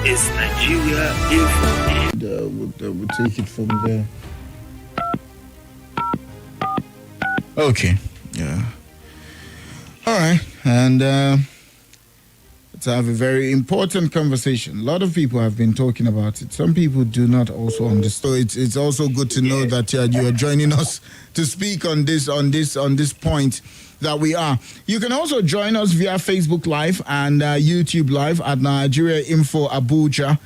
is Nigeria Info. We'll take it from there. Okay. Yeah. All right. And let's have a very important conversation. A lot of people have been talking about it. Some people do not also understand. So it's also good to know that you are joining us to speak on this point that we are. You can also join us via Facebook Live and YouTube Live at Nigeria Info Abuja.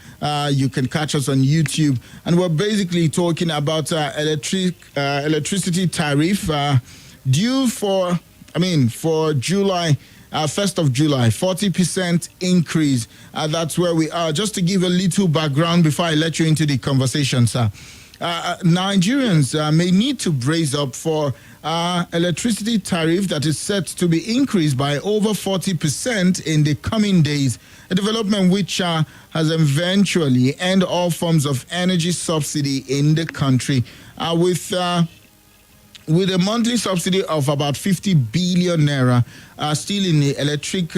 You can catch us on YouTube, and we're basically talking about electricity tariff due for July. 1st of July, 40% increase. That's where we are. Just to give a little background before I let you into the conversation, sir. Nigerians may need to brace up for electricity tariff that is set to be increased by over 40% in the coming days, a development which has eventually end all forms of energy subsidy in the country, with a monthly subsidy of about 50 billion naira still in the electric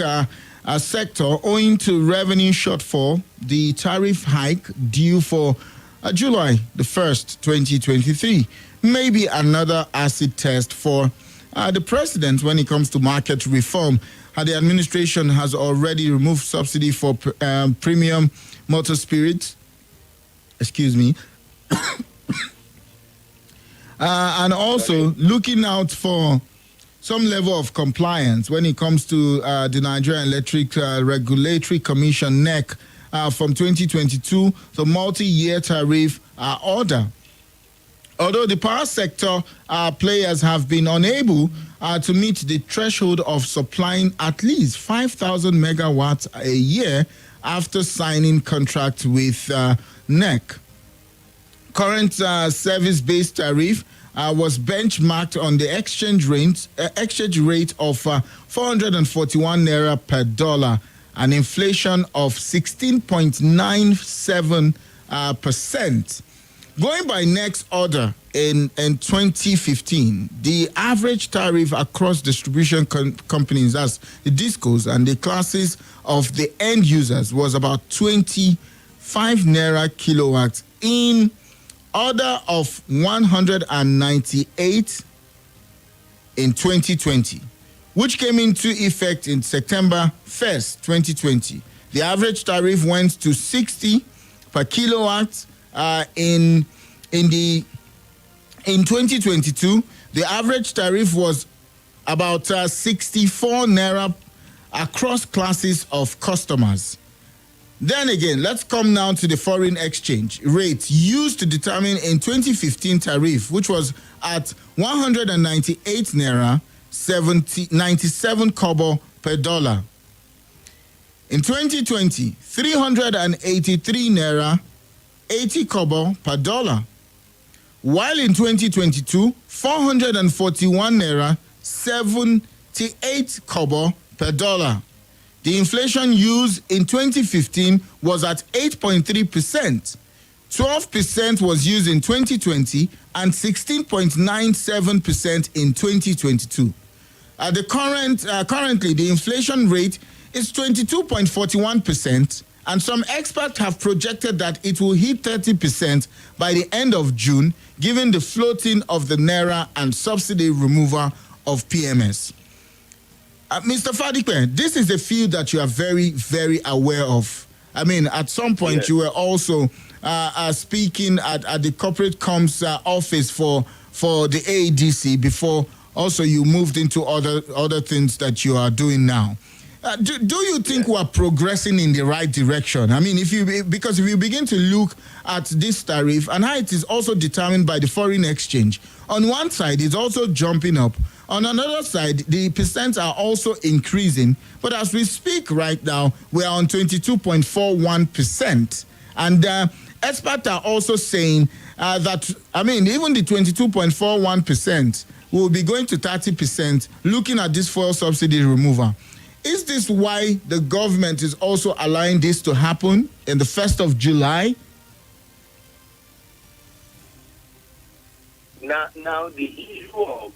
sector owing to revenue shortfall. The tariff hike due for July the 1st, 2023 may be another acid test for the president when it comes to market reform. The administration has already removed subsidy for premium motor spirits. And also looking out for some level of compliance when it comes to the Nigerian Electric Regulatory Commission (NEC) from 2022, the multi-year tariff order. Although the power sector players have been unable to meet the threshold of supplying at least 5,000 megawatts a year after signing contract with NEC. Current service-based tariff was benchmarked on the exchange rate of 441 naira per dollar, an inflation of 16.97%. Going by next order in 2015, the average tariff across distribution companies, as the discos and the classes of the end users, was about 25 naira kilowatts in order of 198 in 2020, which came into effect in September 1st, 2020. The average tariff went to 60 per kilowatt in 2022. The average tariff was about 64 naira across classes of customers. Then again, let's come now to the foreign exchange rate used to determine in 2015 tariff, which was at 198 naira 97 kobo per dollar. In 2020, 383 naira 80 kobo per dollar. While in 2022, 441 naira 78 kobo per dollar. The inflation used in 2015 was at 8.3%. 12% was used in 2020 and 16.97% in 2022. Currently, the inflation rate is 22.41%, and some experts have projected that it will hit 30% by the end of June, given the floating of the naira and subsidy removal of PMS. Mr. Fadipe, this is a field that you are very, very aware of. I mean, at some point, you were also speaking at the corporate comms office for the AEDC before also you moved into other things that you are doing now. Do you think we are progressing in the right direction? I mean, because if you begin to look at this tariff and how it is also determined by the foreign exchange, on one side it's also jumping up. On another side, the percents are also increasing. But as we speak right now, we are on 22.41%. And experts are also saying that, even the 22.41% will be going to 30% looking at this fuel subsidy removal. Is this why the government is also allowing this to happen in the 1st of July? Now the issue of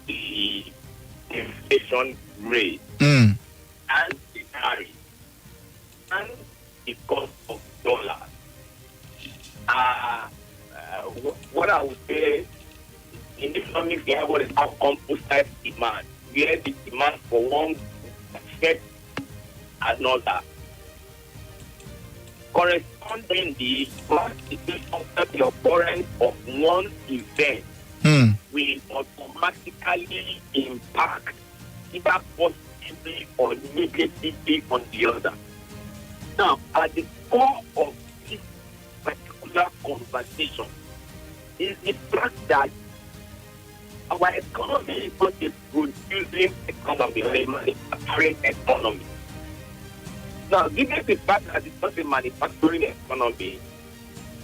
the inflation rate Mm. and the tariff and the cost of dollars. What I would say in economics, we have what is called composite demand, where the demand for one affects another. Correspondingly, the occurrence of one event Mm. will automatically impact either positively or negatively on the other. Now, at the core of this particular conversation is the fact that our economy is not a producing economy or a manufacturing economy. Now, given the fact that it's not a manufacturing economy,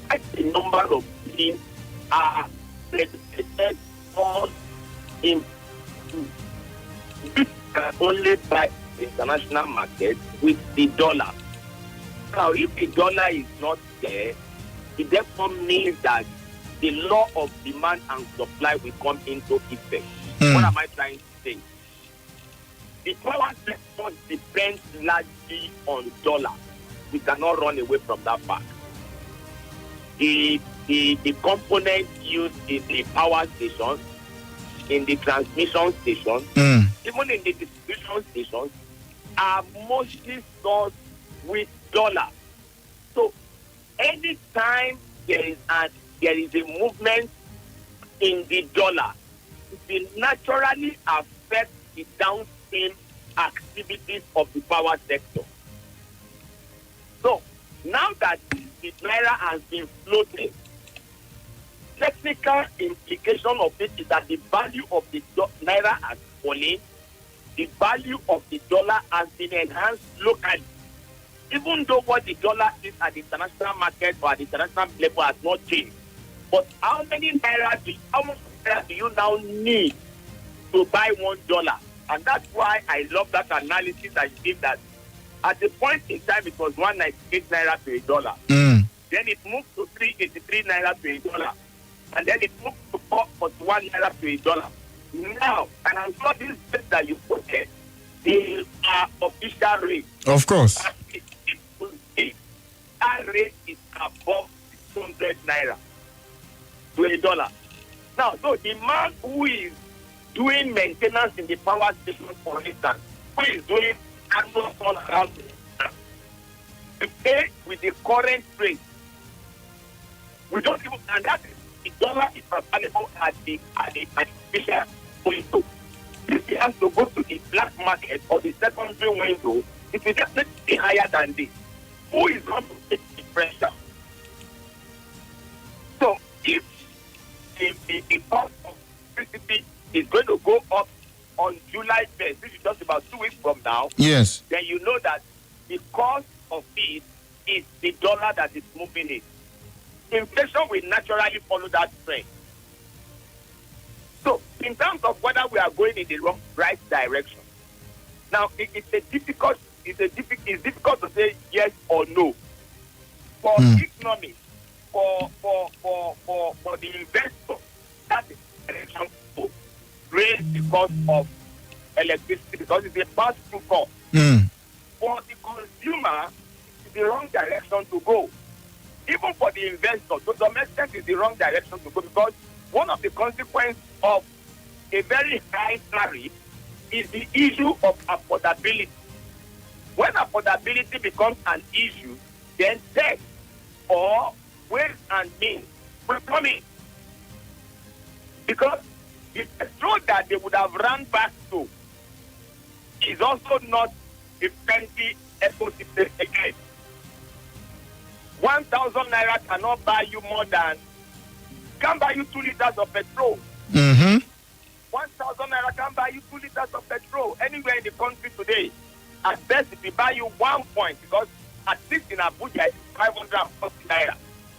quite a number of things are regulated on in which can only buy the international market with the dollar. Now, if the dollar is not there, it therefore means that the law of demand and supply will come into effect. What am I trying to say? The power sector depends largely on dollar. We cannot run away from that fact. The components used in the power stations, in the transmission stations, even in the distribution stations, are mostly sourced with dollar. So anytime there is a movement in the dollar, it will naturally affect the downstream activities of the power sector. So now that the naira has been floating, technical implication of it is that the value of the naira has fallen, the value of the dollar has been enhanced locally. Even though what the dollar is at the international market or at the international level has not changed. But how much naira do you now need to buy $1? And that's why I love that analysis that you did, that at the point in time it was 198 naira to a dollar. Then it moved to 383 naira to a dollar. And then it moved to 441 naira to a dollar. Now, and I'm sure this bit that you put there, the official rate. Of course. That rate is above 600 naira to a dollar. Now, so the man who is doing maintenance in the power station, for instance, who is doing annual turnaround, to pay with the current rate, we don't even, and that is the dollar is available at the official window. If he has to go to the black market or the secondary window, it will definitely be higher than this. Who is going to take the pressure? So if the cost of electricity is going to go up on July 1st, which is just about 2 weeks from now, yes, then you know that the cost of it is the dollar that is moving it. Inflation will naturally follow that trend. So, in terms of whether we are going in the right direction, now it's difficult to say yes or no. For economics, for the investor, that is the direction to raise the cost of electricity because it's a pass-through cost. For the consumer, it's the wrong direction to go. Even for the investor, to some extent, it's the wrong direction to go because one of the consequences of a very high tariff is the issue of affordability. When affordability becomes an issue, then tax or ways and means will come in. Because the petrol that they would have run back to is also not a friendly ecosystem again. 1,000 naira cannot buy you more than, can buy you 2 liters of petrol. 1,000 naira can buy you 2 liters of petrol anywhere in the country today. At best, it will buy you 1 point because at least in Abuja, it's 540 naira.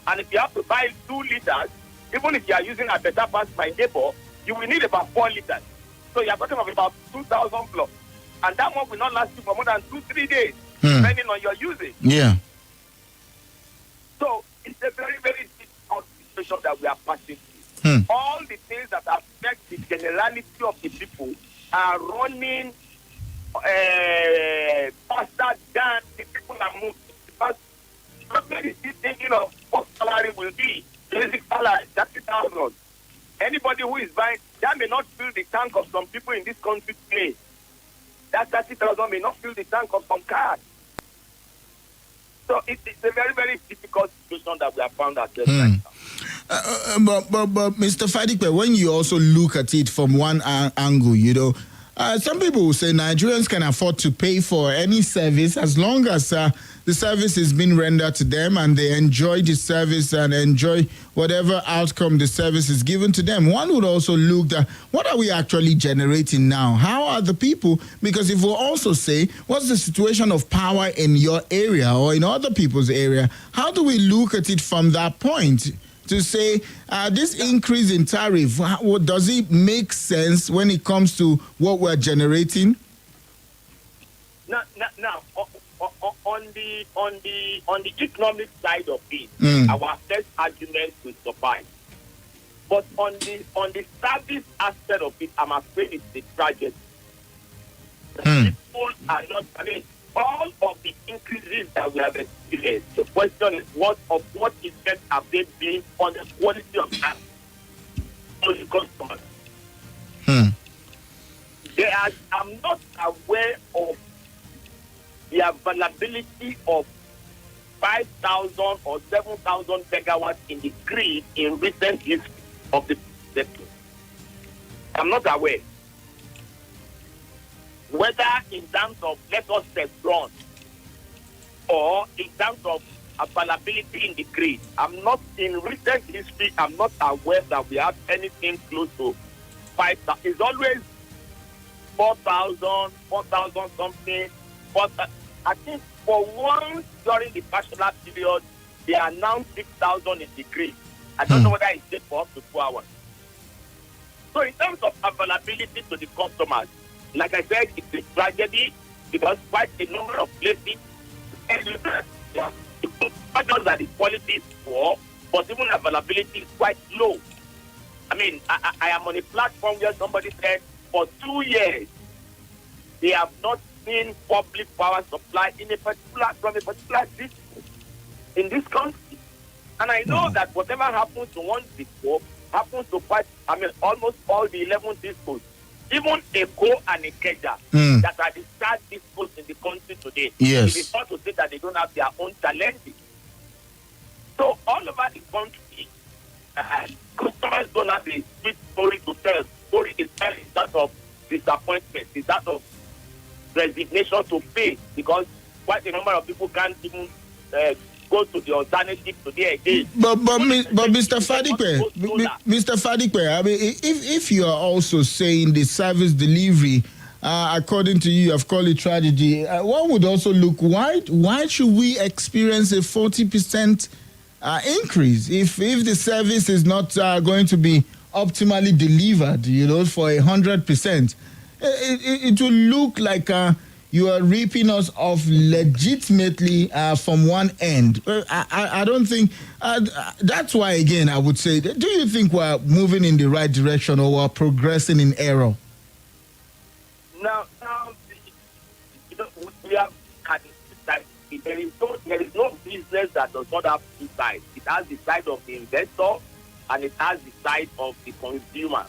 And if you have to buy 2 liters, even if you are using a better pass my neighbor, you will need about 4 liters. So you are talking of about 2,000 plus. And that one will not last you for more than 2-3 days, depending on your usage. Yeah. So it's a very, very difficult situation that we are passing through. All the things that affect the generality of the people are running faster than the people are moving. Because government is still thinking of what salary will be. Basic salary, 30,000. Anybody who is buying, that may not fill the tank of some people in this country today. That 30,000 may not fill the tank of some cars. So it's a very, very difficult situation that we have found ourselves right now. But Mr. Fadipe, when you also look at it from one angle, some people will say Nigerians can afford to pay for any service as long as the service is being rendered to them and they enjoy the service and enjoy whatever outcome the service is given to them. One would also look at what are we actually generating now? How are the people? Because if we also say, what's the situation of power in your area or in other people's area? How do we look at it from that point? To say this increase in tariff, does it make sense when it comes to what we're generating? Now, on the economic side of it, our first argument will suffice. But on the service aspect of it, I'm afraid it's a tragedy. People are not. I mean, all of the increases that we have experienced, the question is what effect have they been on the quality of that for the customers? I'm not aware of the availability of 5,000 or 7,000 megawatts in the grid in recent history of the sector. I'm not aware. Whether in terms of let us say run or in terms of availability in the grid, I'm not in recent history. I'm not aware that we have anything close to 5,000. It's always 4,000 something. But I think for once during the national period, they announced 6,000 in the grid. I don't know whether it's for up to 4 hours. So in terms of availability to the customers, like I said, it's a tragedy because quite a number of places, not just that the quality is poor, but even availability is quite low. I mean, I am on a platform where somebody said for 2 years, they have not seen public power supply from a particular district in this country. And I know that whatever happens to one district happens to almost all the 11 districts. Even Eko and Ikeja that are the third districts in the country today. Yes. It's not to say that they don't have their own challenges. So all over the country, customers don't have a sweet story to tell. Story is that of disappointment, is that of resignation to pay, because quite a number of people can't even go to the alternative today again. But Mr. Fadipe, I mean, if you are also saying the service delivery, according to you, have called it tragedy. One would also look, why should we experience a 40% increase if the service is not going to be optimally delivered, for 100%? It will look like you are ripping us off legitimately from one end. I don't think that's why, again, I would say, do you think we're moving in the right direction or we're progressing in error? Now, we have there is no business that does not have two sides. It has the side of the investor and it has the side of the consumer.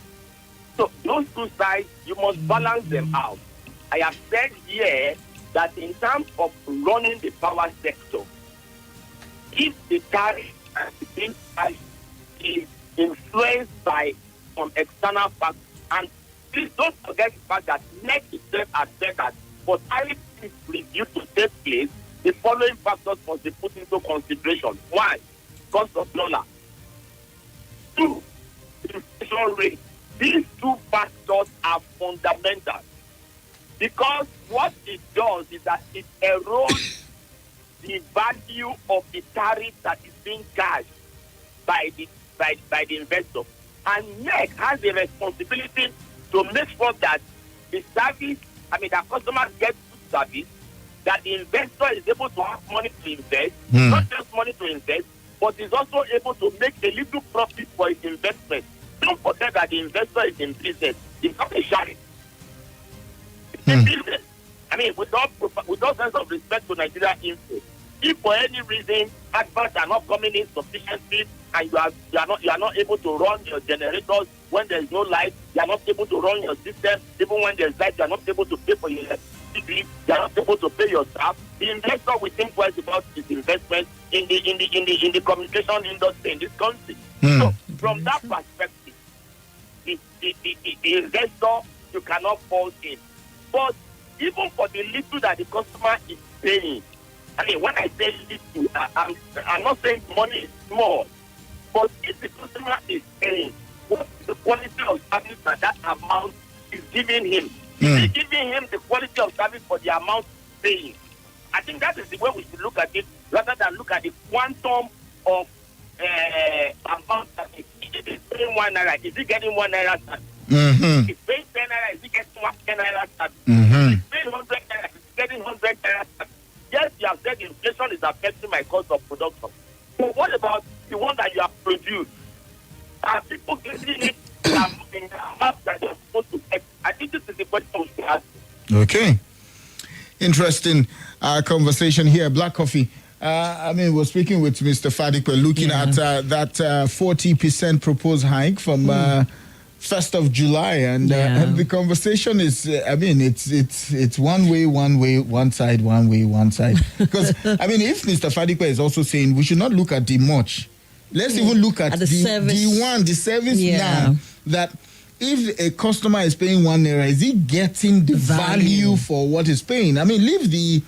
So those two sides, you must balance them out. I have said here that in terms of running the power sector, if the tariff and the bill price is influenced by some external factors, and please don't forget the fact that NEC itself has said that for tariff review to take place, the following factors must be put into consideration. One, cost of dollar. Two, inflation rate. These two factors are fundamental because what it does is that it erodes the value of the tariff that is being charged by the investor. And NEC has the responsibility to make sure that the service, that customers get good service, that the investor is able to have money to invest, not just money to invest, but is also able to make a little profit for his investment. Don't forget that the investor is in business. It's not a charity. The business. I mean, with all sense of respect to Nigeria Info, if for any reason adverts are not coming in sufficiently and you are not able to run your generators when there is no light, you are not able to run your system even when there is light, you are not able to pay for your electricity, you are not able to pay your staff. The investor will think twice about his investment in the communication industry in this country. So from that perspective, the investor, you cannot fault him. But even for the little that the customer is paying, I mean, when I say little, I'm not saying money is small, but if the customer is paying, what is the quality of service that amount is giving him? Is it giving him the quality of service for the amount he's paying? I think that is the way we should look at it, rather than look at the quantum of amount that is paying 1 naira. Is he getting 1 naira service? If he's paying 10 naira, is he getting 10 naira service? If he's paying 100 naira, is he getting 100 naira service? Yes, you have said inflation is affecting my cost of production. But what about the one that you have produced? Are people getting it in the amount that they're supposed to get? I think this is the question we should ask. Okay. Interesting conversation here. Black Coffee. I mean, we're speaking with Mr. Fadipe, looking at that 40% proposed hike from 1st of July, and the conversation is, I mean, it's one way, one side, one way, one side. Because, I mean, if Mr. Fadipe is also saying we should not look at the much, let's even look at the service now, that if a customer is paying 1 naira, is he getting the value for what he's paying? I mean, leave the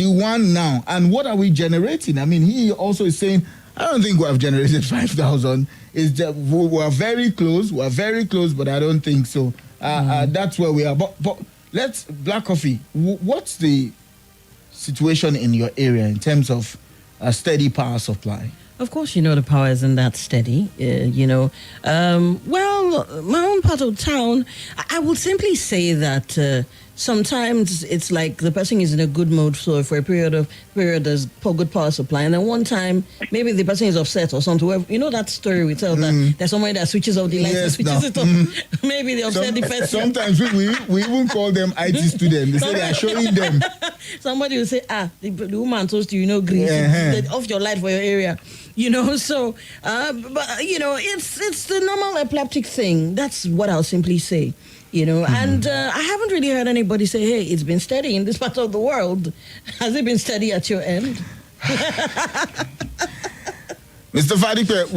one now, and what are we generating? I mean, he also is saying, I don't think we have generated 5,000. Is that we are very close. We are very close, but I don't think so. That's where we are. But let's Black Coffee. What's the situation in your area in terms of a steady power supply? Of course, the power isn't that steady. Well, my own part of town, I would simply say that sometimes it's like the person is in a good mood, so for a period there's good power supply, and then one time maybe the person is upset or something. You know that story we tell that there's somebody that switches off the lights and switches it off. Maybe they upset the person. Sometimes we even call them IT students. They say they are showing them. Somebody will say, the woman told you, green, off your light for your area. So, but it's the normal epileptic thing. That's what I'll simply say. And I haven't really heard anybody say, hey, it's been steady in this part of the world. Has it been steady at your end? Mr. Fadipe,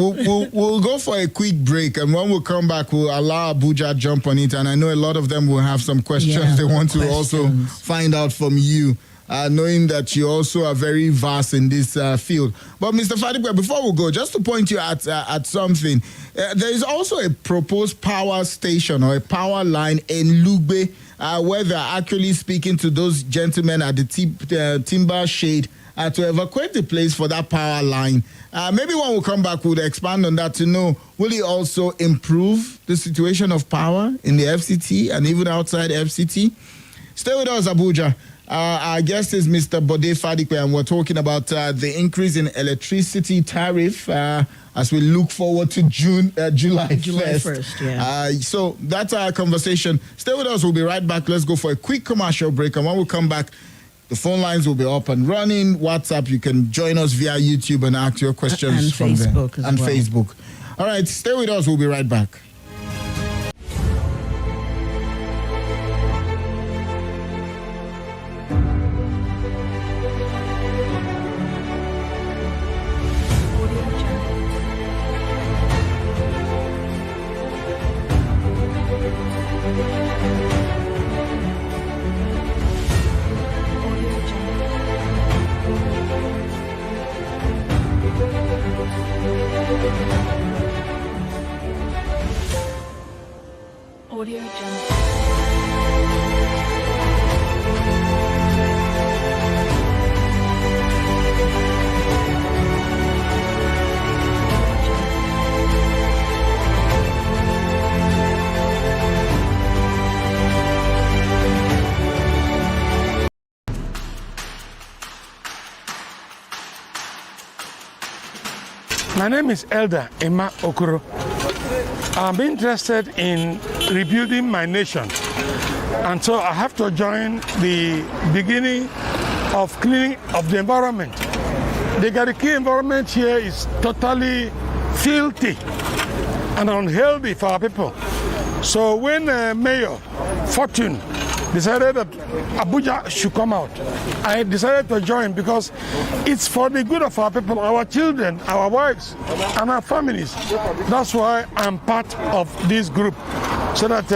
we'll go for a quick break, and when we come back, we'll allow Abuja jump on it, and I know a lot of them will have some questions they want to also find out from you. Knowing that you also are very vast in this field. But Mr. Fadipe, before we go, just to point you at something, there is also a proposed power station or a power line in Lugbe, where they're actually speaking to those gentlemen at the timber shade to evacuate the place for that power line. Maybe when we come back, we'll expand on that to know, will it also improve the situation of power in the FCT and even outside FCT? Stay with us, Abuja. Our guest is Mr. Bode Fadipe, and we're talking about the increase in electricity tariff as we look forward to July 1st. So that's our conversation. Stay with us. We'll be right back. Let's go for a quick commercial break. And when we come back, the phone lines will be up and running. WhatsApp, you can join us via YouTube and ask your questions and from Facebook there. And Facebook. All right, stay with us. We'll be right back. My name is Elder Emma Okoro. I'm interested in rebuilding my nation. And so I have to join the beginning of cleaning of the environment. The Gariki environment here is totally filthy and unhealthy for our people. So when Mayor Fortune decided that Abuja should come out, I decided to join because it's for the good of our people, our children, our wives, and our families. That's why I'm part of this group, so that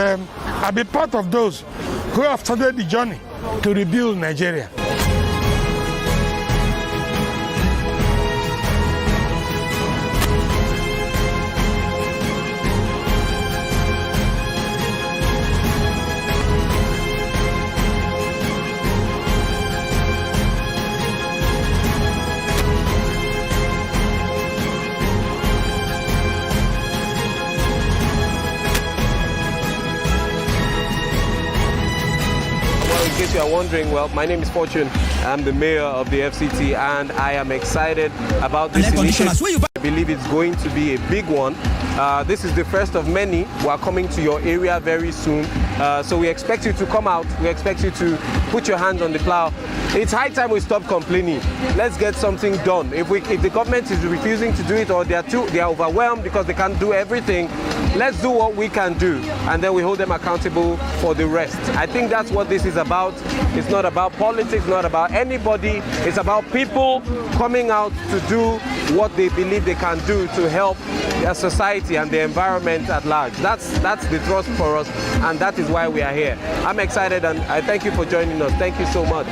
I'll be part of those who have started the journey to rebuild Nigeria. In case you are wondering, well, my name is Fortune. I'm the mayor of the FCT, and I am excited about this initiative. I believe it's going to be a big one. This is the first of many who are coming to your area very soon. So we expect you to come out. We expect you to put your hand on the plow. It's high time we stop complaining. Let's get something done. If the government is refusing to do it, or they are overwhelmed because they can't do everything, let's do what we can do, and then we hold them accountable for the rest. I think that's what this is about. It's not about politics, not about anybody. It's about people coming out to do what they believe they can do to help their society and the environment at large. That's the thrust for us, and that is why we are here. I'm excited, and I thank you for joining us. Thank you so much.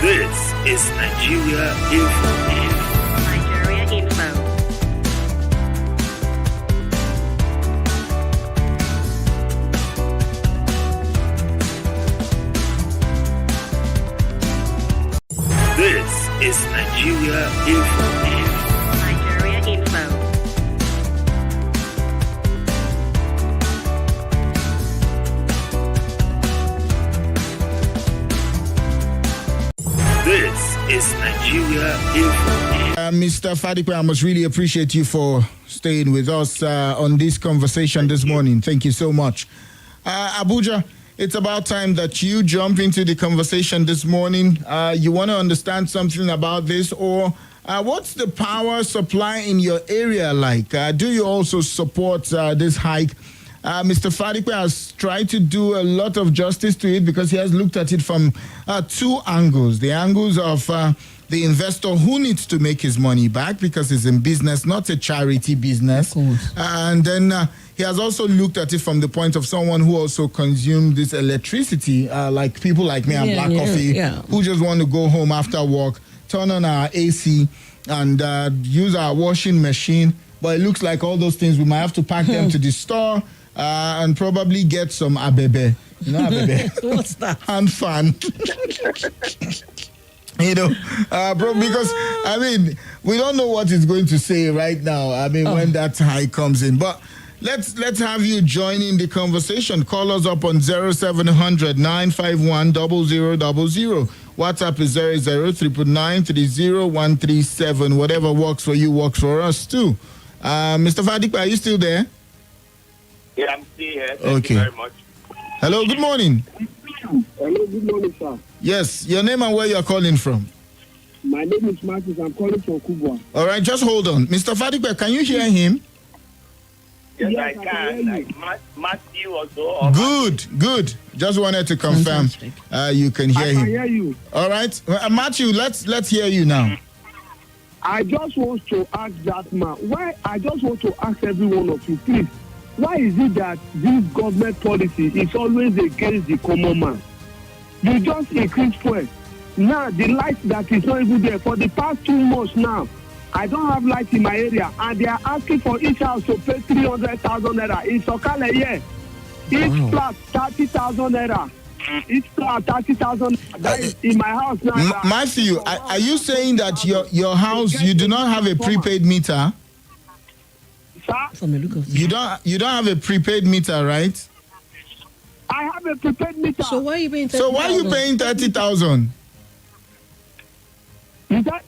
This is Nigeria Info. Nigeria Info. This is Nigeria Info. Nigeria Info. This is Nigeria Info. Mr. Fadipe, I must really appreciate you for staying with us on this conversation this morning. Thank you so much. Abuja, it's about time that you jump into the conversation this morning. You want to understand something about this, or what's the power supply in your area like? Do you also support this hike? Mr. Fadipe has tried to do a lot of justice to it because he has looked at it from two angles. The angles of the investor who needs to make his money back because he's in business, not a charity business. And then he has also looked at it from the point of someone who also consumed this electricity, like people like me and Blaq Coffee, who just want to go home after work, turn on our AC and use our washing machine. But it looks like all those things, we might have to pack them to the store and probably get some abebe. You know abebe? What's that? Hand fan. You know, bro, because, I mean, we don't know what it's going to say right now. I mean, when that high comes in. But let's have you join in the conversation. Call us up on 0700 951 0000. WhatsApp is 0099930137. Whatever works for you works for us too. Mr. Fadipe, are you still there? Yeah, I'm still here. Thank you very much. Hello, good morning. Hello, good morning, sir. Yes, your name and where you're calling from. My name is Marcus. I'm calling from Kubwa. All right, just hold on. Mr. Fadipe, can you hear him? Yes, I can. Like Matthew also. Good. Just wanted to confirm you can hear him. I can hear you. All right, Matthew, let's hear you now. I just want to ask that man. I just want to ask every one of you, please. Why is it that this government policy is always against the common man? You just increase fuel. Now, the light that is not even there for the past 2 months now, I don't have light in my area, and they are asking for each house to pay 300,000 naira. In Sokale, yeah. Each flat, 30,000 naira. Each flat, 30,000 naira. That is in my house now. Matthew, are you saying that your house, you do not have a prepaid meter? Sir? You don't have a prepaid meter, right? I have a prepaid meter. So why are you paying 30,000? So why are you paying 30,000? Is that?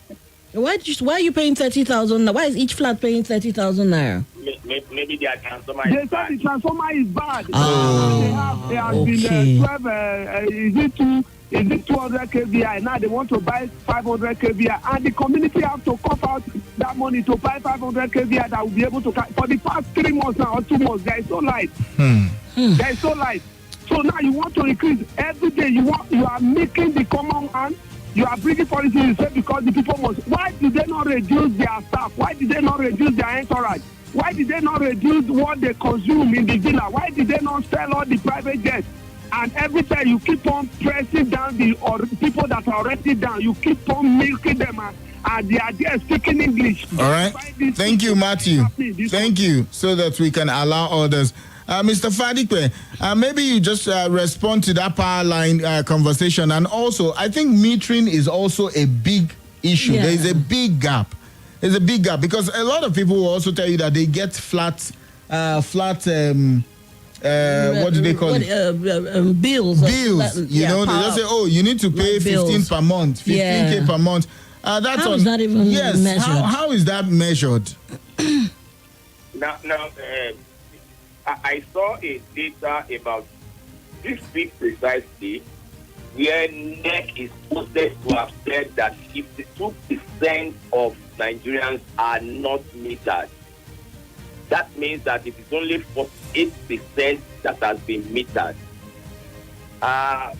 Why are you paying 30,000? Why is each flat paying 30,000 naira? Maybe their transformer They is said bad. the transformer is bad. They have okay. been 12. Is it 200 kVI? Now they want to buy 500 kVI, and the community have to cough out that money to buy 500 kVI that will be able to. For the past 3 months now or 2 months, there is no light. There is no light. So now you want to increase every day. You are making the common man. You are bringing policy to say because the people must. Why did they not reduce their staff? Why did they not reduce their entourage? Why did they not reduce what they consume in the villa? Why did they not sell all the private jets? And every time you keep on pressing down the people that are already down, you keep on milking them, and they are there speaking English. All right. Thank you, Matthew. Thank you, so that we can allow others. Mr. Fadipe, maybe you just respond to that power line conversation. And also, I think metering is also a big issue. Yeah. There is a big gap. There's a big gap because a lot of people will also tell you that they get flat, what do they call it? Bills. Bills. You know, they just say, oh, you need to pay 15 per month, 15K per month. That's how is that even measured? How is that measured? Now, I saw a data about this week precisely where NEC is supposed to have said that 52% of Nigerians are not metered. That means that it is only 48% that has been metered. I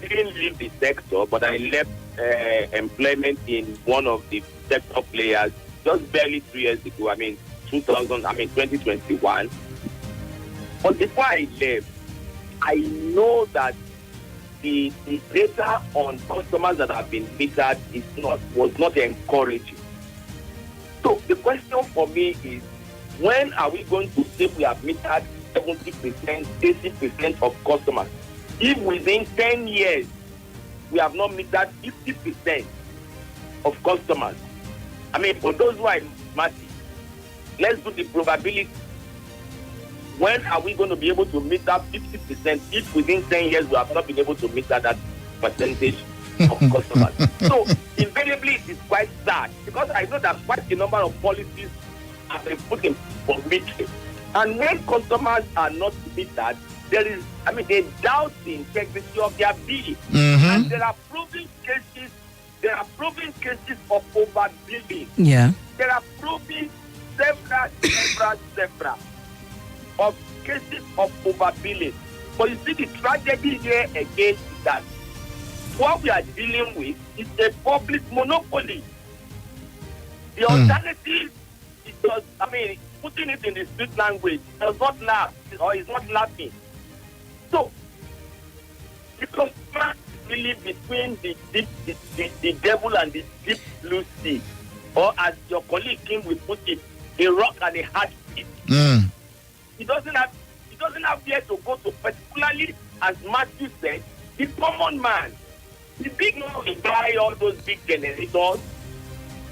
didn't leave the sector, but I left employment in one of the sector players just barely 3 years ago. 2021. But before I left, I know that the data on customers that have been metered was not encouraging. So the question for me is, when are we going to say we have metered 70%, 80% of customers? If within 10 years we have not metered 50% of customers, for those who are massive, let's do the probability. When are we going to be able to meter 50% if within 10 years we have not been able to meter that percentage of customers? So invariably it is quite sad because I know that quite a number of policies have been put in for metering. And when customers are not metered, there is, they doubt the integrity of their bill. And there are proven cases of overbilling. Yeah. There are proven several of cases of overbilling. But you see, the tragedy here again is that what we are dealing with is a public monopoly. The alternative is just, putting it in the street language, does not laugh or is not laughing. So, the customer is really between the devil and the deep blue sea. Or as your colleague King will put it, a rock and a hard pit. He doesn't have where to go to, particularly as Matthew said, the common man. The big man will buy all those big generators.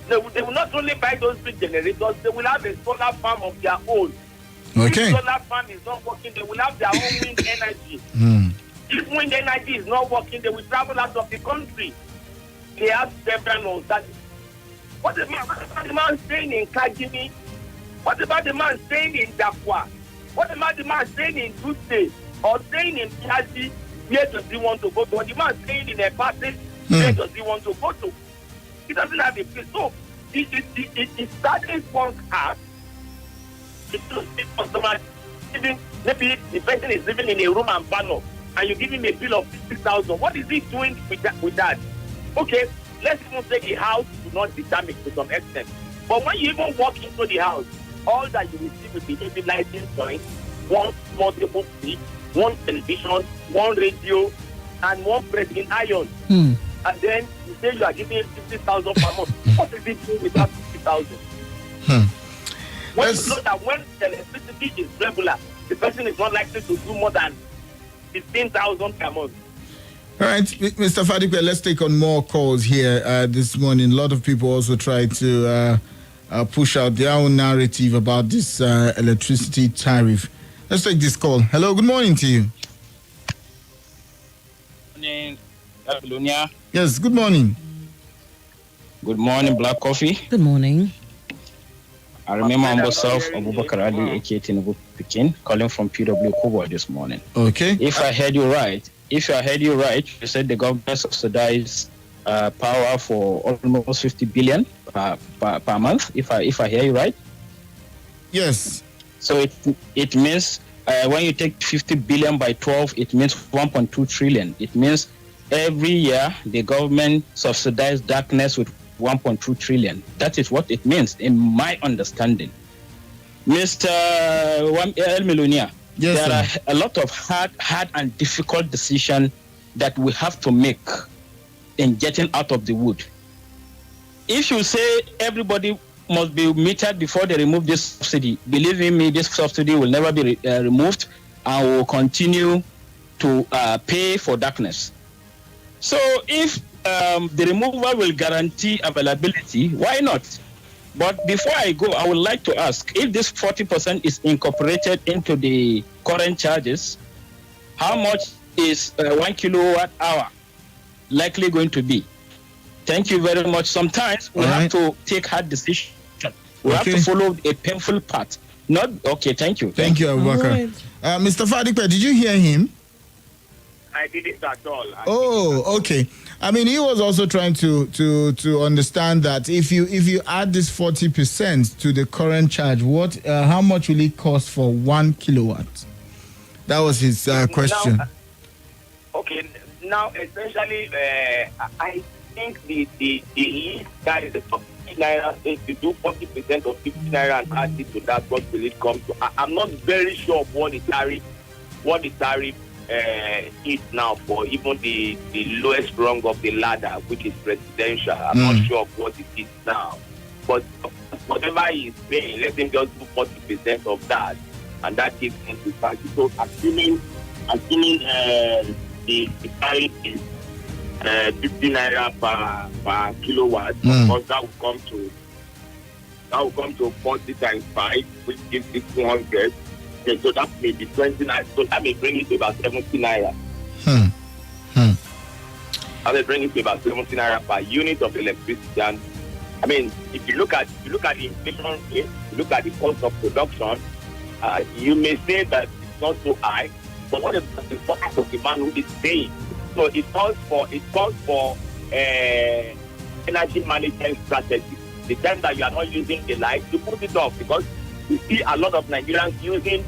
They will not only buy those big generators, they will have a solar farm of their own. Okay. If solar farm is not working, they will have their own wind energy. If wind energy is not working, they will travel out of the country. They have several alternatives. What the man saying in Kajimi What about the man staying in Dakwa? What about the man staying in Tuesday or staying in Piazzi? Where does he want to go to? Or the man staying in a party, where does he want to go to? He doesn't have a place. So it started one's heart. It just customer living. Maybe the person is living in a room and banner, and you give him a bill of 50,000. What is he doing with that? Okay, let's even say the house will not be damaged to some extent. But when you even walk into the house, all that you will see will be heavy lighting joint, one small table seat, one television, one radio, and one pressing iron. And then you say you are giving him 50,000 per month. What is he doing with that 50,000? When you know that when the electricity is regular, the person is not likely to do more than 15,000 per month. All right, Mr. Fadipe, let's take on more calls here this morning. A lot of people also try to push out their own narrative about this electricity tariff. Let's take this call. Hello, good morning to you. Good morning, Apollonia. Yes, good morning. Good morning, Black Coffee. Good morning. I remember myself, Abubakar Ali, aka Tinubu Pekin, calling from PW Kubo this morning. Okay. If I heard you right, you said the government subsidized power for almost 50 billion per month. If I hear you right. Yes. So it means when you take 50 billion by 12, it means 1.2 trillion. It means every year the government subsidized darkness with 1.2 trillion. That is what it means in my understanding. Mr. El Milonia, there are a lot of hard and difficult decisions that we have to make in getting out of the wood. If you say everybody must be metered before they remove this subsidy, believe me, this subsidy will never be removed and will continue to pay for darkness. So if the removal will guarantee availability, why not? But before I go, I would like to ask, if this 40% is incorporated into the current charges, how much is 1 kilowatt hour likely going to be? Thank you very much. Sometimes we have to take hard decisions. We have to follow a painful path. Not okay. Thank you. Thank you, Abubakar. Right. Mr. Fadipe, did you hear him? I didn't at all. Okay. I mean, he was also trying to understand that if you add this 40% to the current charge, how much will it cost for 1 kilowatt? That was his question. Now essentially, I think the least that is the 50 naira, if you do 40% of 50 naira and add it to that, what will it come to? I'm not very sure of what the tariff is now for even the lowest rung of the ladder, which is residential. I'm not sure of what it is now. But whatever he is paying, let him just do 40% of that, and that gives him to tax. So assuming the tariff is 50 naira per kilowatt, of course that will come to 40 times 5, which gives 600. Okay, so that may be 20 naira. So that may bring it to about 70 naira. That may bring it to about 70 naira per unit of electricity. And I mean, if you look at the inflation rate, if you look at the cost of production, you may say that it's not so high. But what about the cost of the man who is paying? So it calls for energy management strategy. The time that you are not using the light, you put it off, because you see a lot of Nigerians using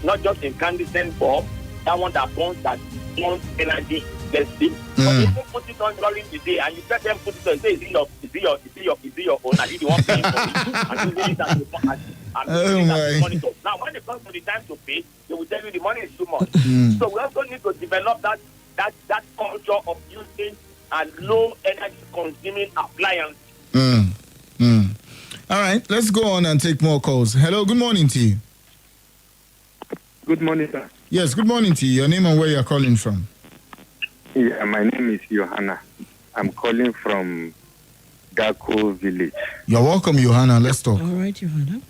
not just incandescent bulb, that one that burns energy intensive, but you can put it on during the day, and you tell them put it on. Say, is it your own? Are you the one paying for it? And using it as a monitor. Now, when it comes to the time to pay, they will tell you the money is too much. So we also need to develop that culture of using a low energy consuming appliance. All right, let's go on and take more calls. Hello, good morning to you. Good morning, sir. Yes, good morning to you. Your name and where you're calling from? Yeah, my name is Johanna. I'm calling from Dako village. You're welcome, Johanna. Let's talk. All right, Johanna.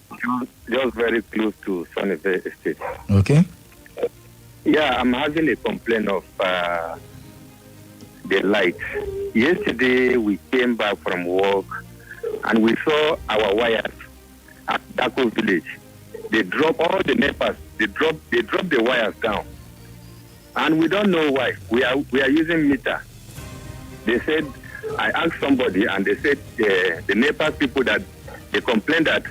Just very close to Sunnyvale Estate. Okay. Yeah, I'm having a complaint of the light. Yesterday, we came back from work and we saw our wires at Dako village. they drop all the NEPAs. They drop the wires down, and we don't know why. We are using meter. They said, I asked somebody, and they said the NEPA people that they complained that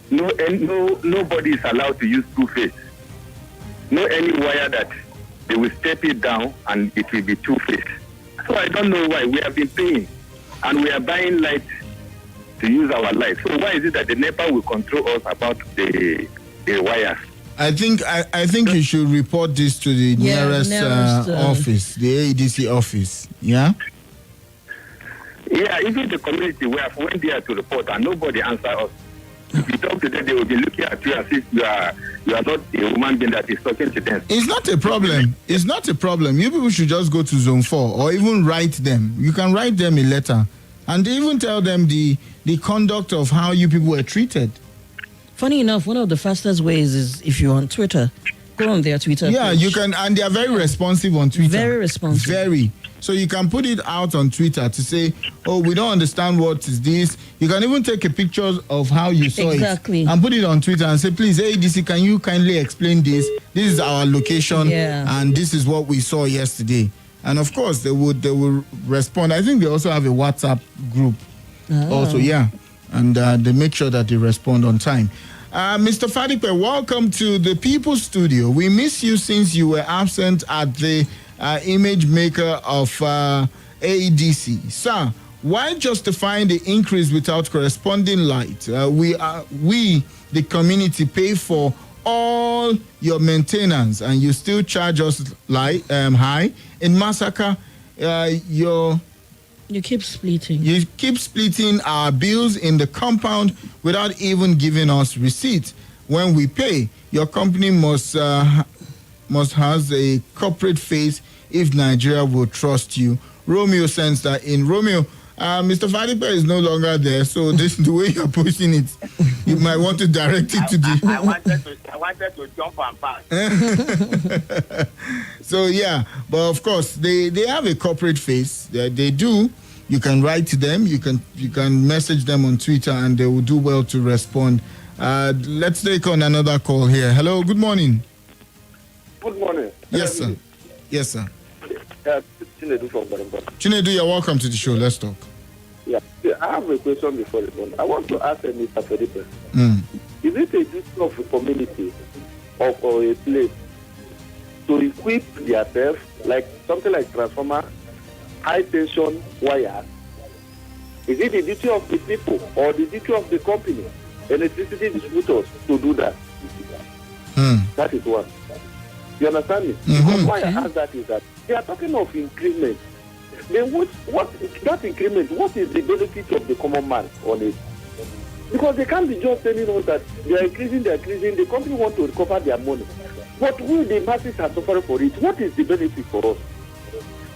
nobody is allowed to use two-phase. No any wire that they will step it down and it will be two-phase. So I don't know why. We have been paying, and we are buying light to use our light. So why is it that the NEPA will control us about the wires? I think you should report this to the nearest office, the AEDC office. Yeah. Yeah, even the community, we have went there to report and nobody answered us. If you talk to them, they will be looking at you as if you are not a human being that is talking to them. It's not a problem. It's not a problem. You people should just go to Zone 4 or even write them. You can write them a letter and even tell them the conduct of how you people were treated. Funny enough, one of the fastest ways is if you're on Twitter, go on their Twitter page. You can, and they are very responsive on Twitter. Very responsive. Very. So you can put it out on Twitter to say, oh, we don't understand what is this. You can even take a picture of how you saw it and put it on Twitter and say, please, AEDC, can you kindly explain this? This is our location and this is what we saw yesterday. And of course, they will respond. I think they also have a WhatsApp group also, and they make sure that they respond on time. Mr. Fadipe, welcome to the People's Studio. We miss you since you were absent at the image maker of AEDC. Sir, why justifying the increase without corresponding light? We, the community, pay for all your maintenance and you still charge us high. In Massacre, you keep splitting. You keep splitting our bills in the compound without even giving us receipts. When we pay, your company must has a corporate face if Nigeria will trust you. Romeo sends that in. Romeo, Mr. Fadipe is no longer there, so this is the way you're pushing it. You might want to direct it to the... I wanted to jump and pass. So, but of course, they have a corporate face. They do. You can write to them. You can message them on Twitter, and they will do well to respond. Let's take on another call here. Hello, good morning. Good morning. Yes, sir. Yes, sir. Chinedu from Bode. Chinedu, you're welcome to the show. Let's talk. Yeah, I have a question before the phone. I want to ask Mr. Fadipe. Is it a duty of a community or a place to equip themselves, like something like transformer, high tension wires? Is it the duty of the people or the duty of the company, electricity distributors, to do that? That is one. You understand me? Because why I ask that is that they are talking of increment. Then what that increment, what is the benefit of the common man on it? Because they can't be just telling us that they are increasing, the company want to recover their money. But we, the masses, are suffering for it. What is the benefit for us?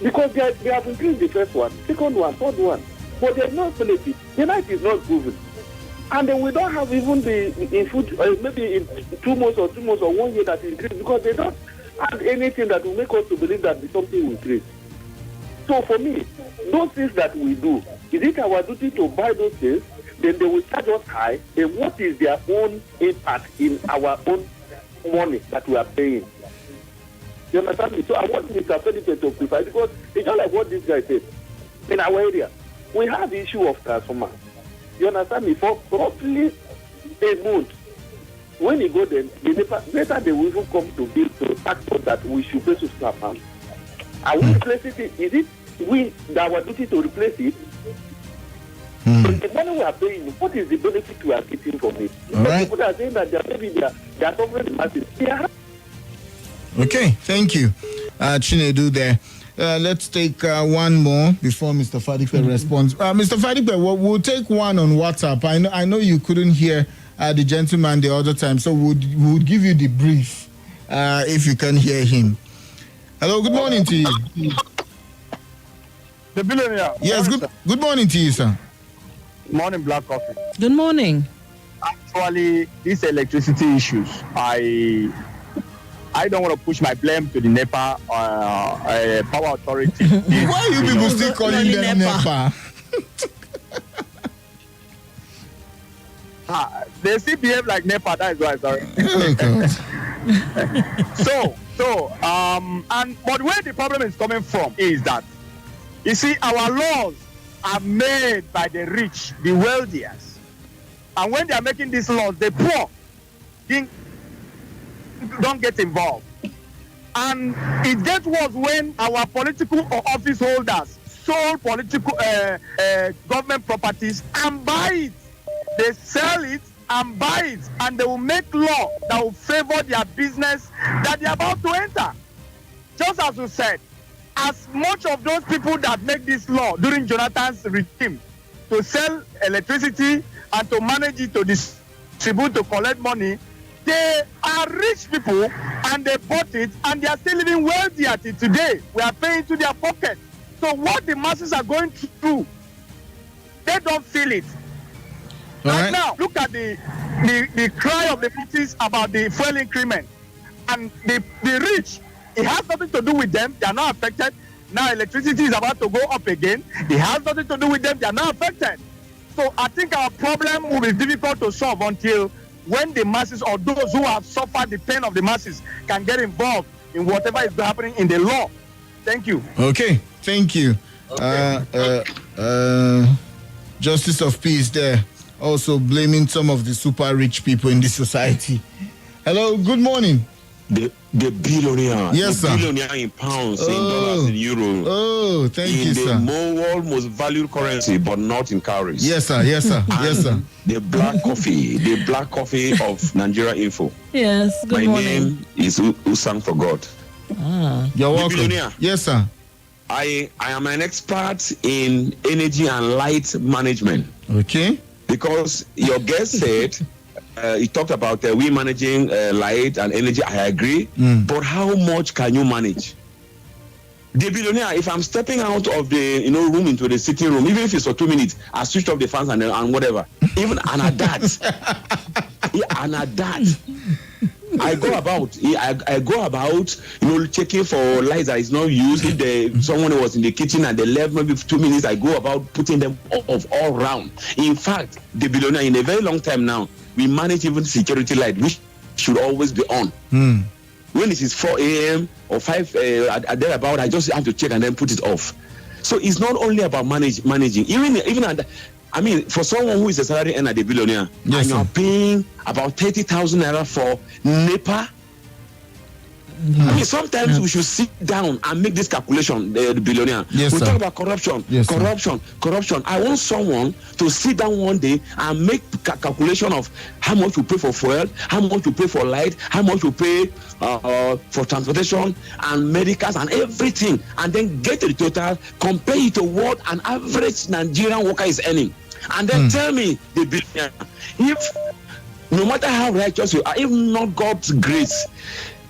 Because they have increased the first one, second one, third one. But there's no benefit. The night is not proven. And then we don't have even in food, maybe in 2 months or 1 year that increase, because they don't have anything that will make us to believe that something will increase. So for me, those things that we do, is it our duty to buy those things? Then they will charge us high. Then what is their own impact in our own money that we are paying? You understand me? So I want Mr. Fadipe to clarify, because it's just like what this guy said. In our area, we have the issue of transformer. You understand me? For roughly a month, when you go then, later they will even come to build to tax us that we should pay to snap out. Are we replacing it? Is it our duty to replace it? So the money we are paying, what is the benefit we are getting from it? Because people are saying that they are suffering masses. Okay, thank you. Chinedu there. Let's take one more before Mr. Fadipe responds. Mr. Fadipe, we'll take one on WhatsApp. I know you couldn't hear the gentleman the other time, so we'll give you the brief if you can hear him. Hello, good morning to you. The billionaire. Yes, good morning to you, sir. Morning, Blaq Coffee. Good morning. Actually, these electricity issues, I don't want to push my blame to the NEPA power authority. Why you people still calling them NEPA? They still behave like NEPA. That is why. Sorry. But where the problem is coming from is that, you see, our laws are made by the rich, the wealthiest, and when they are making these laws, the poor don't get involved. And it gets worse when our political office holders sold political government properties and buy it. They sell it and buy it, and they will make law that will favor their business that they are about to enter. Just as you said, as much of those people that make this law during Jonathan's regime to sell electricity and to manage it, to distribute, to collect money, they are rich people and they bought it and they are still living wealthy at it today. We are paying to their pocket. So what the masses are going through, they don't feel it. Right now, look at the cry of the masses about the fuel increment. And the rich, it has nothing to do with them. They are not affected. Now electricity is about to go up again. It has nothing to do with them. They are not affected. So I think our problem will be difficult to solve until when the masses or those who have suffered the pain of the masses can get involved in whatever is happening in the law. Thank you. Okay, thank you. Justice of Peace there, also blaming some of the super rich people in this society. Hello, good morning. The billionaire, yes, the sir. Billionaire in pounds, in dollars, in euros. Oh, thank you, sir. In the world most valued currency, but not in cowries. Yes, sir. Yes, sir. Yes, sir. The black coffee of Nigeria Info. Yes. Good morning. My name is Usang for God. You're welcome. Billionaire. Yes, sir. I am an expert in energy and light management. Okay. Because your guest said. He talked about we managing light and energy. I agree, but how much can you manage? The billionaire, if I'm stepping out of the room into the sitting room, even if it's for 2 minutes, I switch off the fans and whatever. Even and at that, I go about checking for lights that is not used. If someone was in the kitchen and they left maybe 2 minutes, I go about putting them off all round. In fact, the billionaire, in a very long time now, we manage even security light, which should always be on. When it is 4 a.m. or 5 thereabout, I just have to check and then put it off. So it's not only about managing. Even for someone who is a salary earner, the billionaire, yes, and you're paying about 30,000 naira for NEPA. Sometimes we should sit down and make this calculation, the billionaire. Yes, we sir. talk about corruption, yes, corruption. I want someone to sit down one day and make calculation of how much you pay for fuel, how much you pay for light, how much you pay for transportation and medicals and everything, and then get the total, compare it to what an average Nigerian worker is earning, and then tell me, the billionaire, if no matter how righteous you are, if not God's grace,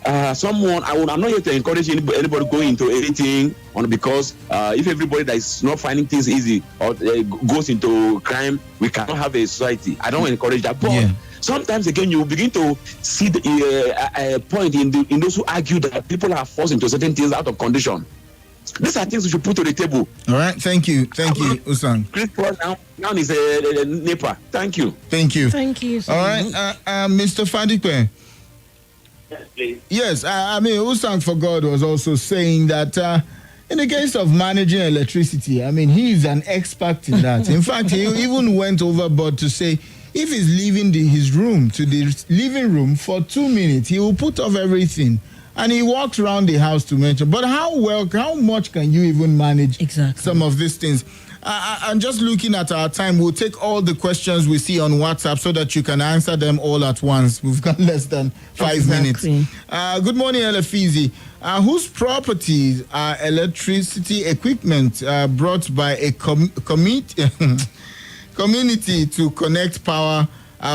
I'm not here to encourage anybody going into anything because if everybody that is not finding things easy or goes into crime, we cannot have a society. I don't encourage that. But sometimes again, you begin to see the point in those who argue that people are forced into certain things out of condition. These are things we should put to the table. All right, thank you, Usang. Chris now is a NEPA. Thank you. Thank you. Thank you. All right, Mr. Fadipe. Yes, please. Yes, Usang for God was also saying that in the case of managing electricity, he is an expert in that. In fact, he even went overboard to say if he's leaving his room to the living room for 2 minutes, he will put off everything. And he walks around the house to mention. But how much can you even manage some of these things? I'm just looking at our time. We'll take all the questions we see on WhatsApp so that you can answer them all at once. We've got less than 5 minutes. Good morning, Effizy. Whose properties are electricity equipment brought by a community to connect power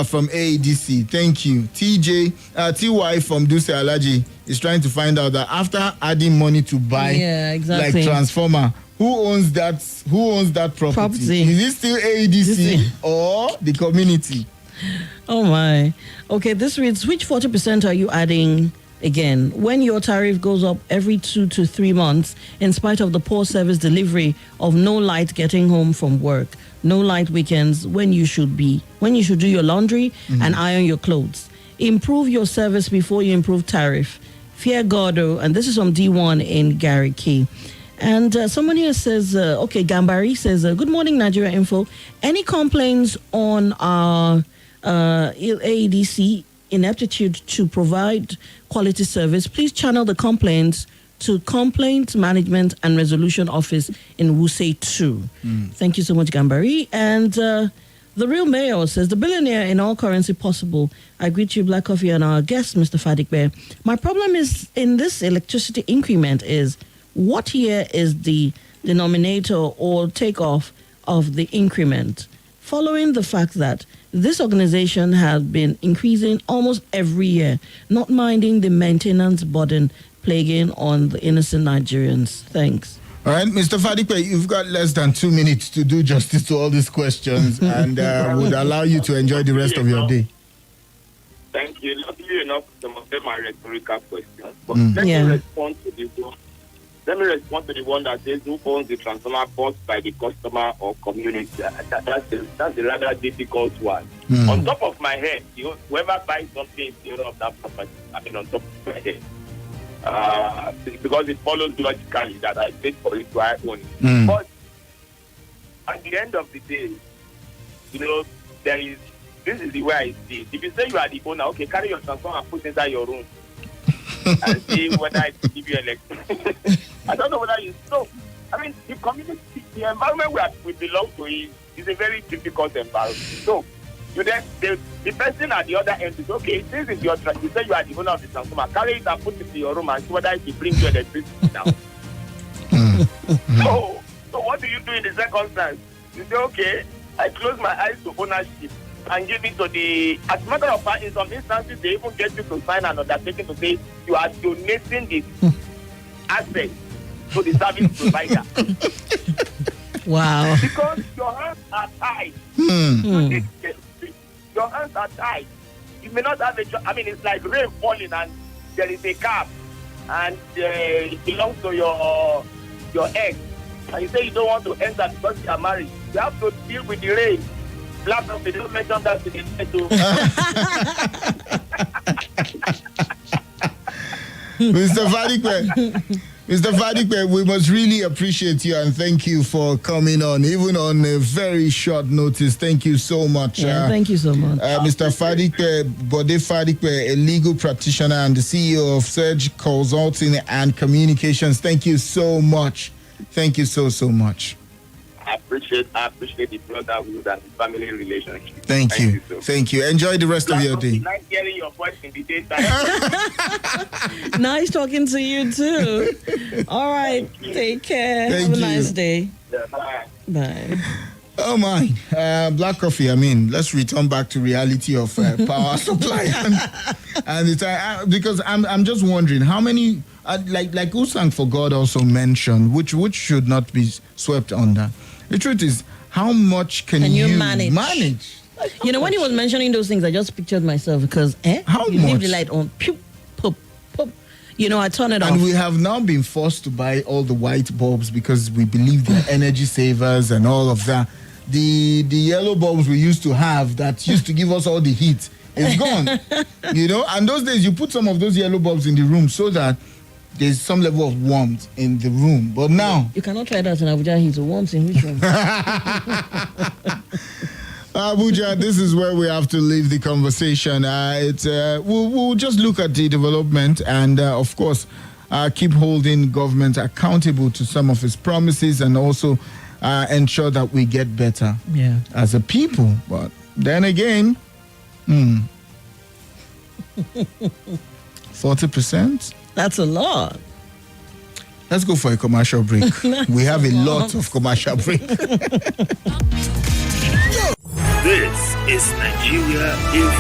from AEDC? Thank you. TY from Duse Alaji is trying to find out that after adding money to buy like transformer, who owns that property? Is it still AEDC or the community? Oh my. Okay, this reads, which 40% are you adding again? When your tariff goes up every 2 to 3 months, in spite of the poor service delivery of no light getting home from work, No light weekends when you should do your laundry and iron your clothes. Improve your service before you improve tariff. Fear God, and this is from D1 in Gary Key. And someone here says, Gambari says, good morning, Nigeria Info. Any complaints on our AEDC ineptitude to provide quality service, please channel the complaints to Complaint Management and Resolution Office in Wuse 2. Thank you so much, Gambari. And the real mayor says, the billionaire in all currency possible. I greet you, Black Coffee, and our guest, Mr. Fadipe. My problem is in this electricity increment is what here is the denominator or takeoff of the increment, following the fact that this organization has been increasing almost every year, not minding the maintenance burden plaguing on the innocent Nigerians. Thanks. All right, Mr. Fadipe, you've got less than 2 minutes to do justice to all these questions and would allow you to enjoy the rest of your day. Thank you. Luckily enough, some of them are rhetorical questions. But let me respond to this one. Let me respond to the one that says who owns the transformer bought by the customer or community. That's a rather difficult one. On top of my head, whoever buys something is the owner of that property. I mean, on top of my head. Because it follows logically that I paid for it, so I own it. But at the end of the day, this is the way I see it. If you say you are the owner, okay, carry your transformer and put it inside your room and see whether it will give you electricity. I don't know whether you know. I mean, the community, the environment we belong to is a very difficult environment. So, the person at the other end is, okay, this is your you say you are the owner of the transformer, carry it and put it in your room and see whether it will bring you electricity now. So what do you do in the circumstance? You say, okay, I close my eyes to ownership and give it to as a matter of fact, in some instances, they even get you to sign an undertaking to say you are donating the asset to the service provider. Wow. Because your hands are tied. Your hands are tied. You may not have it's like rain falling and there is a cap and it belongs to your ex. And you say you don't want to enter because you are married. You have to deal with the rain. Black, they don't mention that to the Mr. Fadipe, we must really appreciate you and thank you for coming on, even on a very short notice. Thank you so much. Thank you so much. Mr. Fadipe, Bode Fadipe, a legal practitioner and the CEO of Surge Consulting and Communications. Thank you so much. Thank you so much. I appreciate the brotherhood and the family relationship. Thank you. Thank you. Enjoy the rest of your day. Nice hearing your voice in the daytime. Nice talking to you too. All right. Take care. Have a nice day. Yeah, bye. Bye. Oh my, Black Coffee. Let's return back to reality of power supply, and it's because I'm just wondering how many like Usang for God also mentioned, which should not be swept under. The truth is, how much can you manage? When he was mentioning those things, I just pictured myself because how you much? leave the light on, pew, pop, pop. I turn it off. And we have now been forced to buy all the white bulbs because we believe they're energy savers and all of that. The yellow bulbs we used to have that used to give us all the heat is gone. And those days you put some of those yellow bulbs in the room so that there's some level of warmth in the room. But now you cannot try that in Abuja heat. Warmth in which room? Abuja, this is where we have to leave the conversation. We'll just look at the development and of course keep holding government accountable to some of its promises and also ensure that we get better as a people. But then again, 40%? That's a lot. Let's go for a commercial break. We have a lot of commercial break. This is Nigeria Info.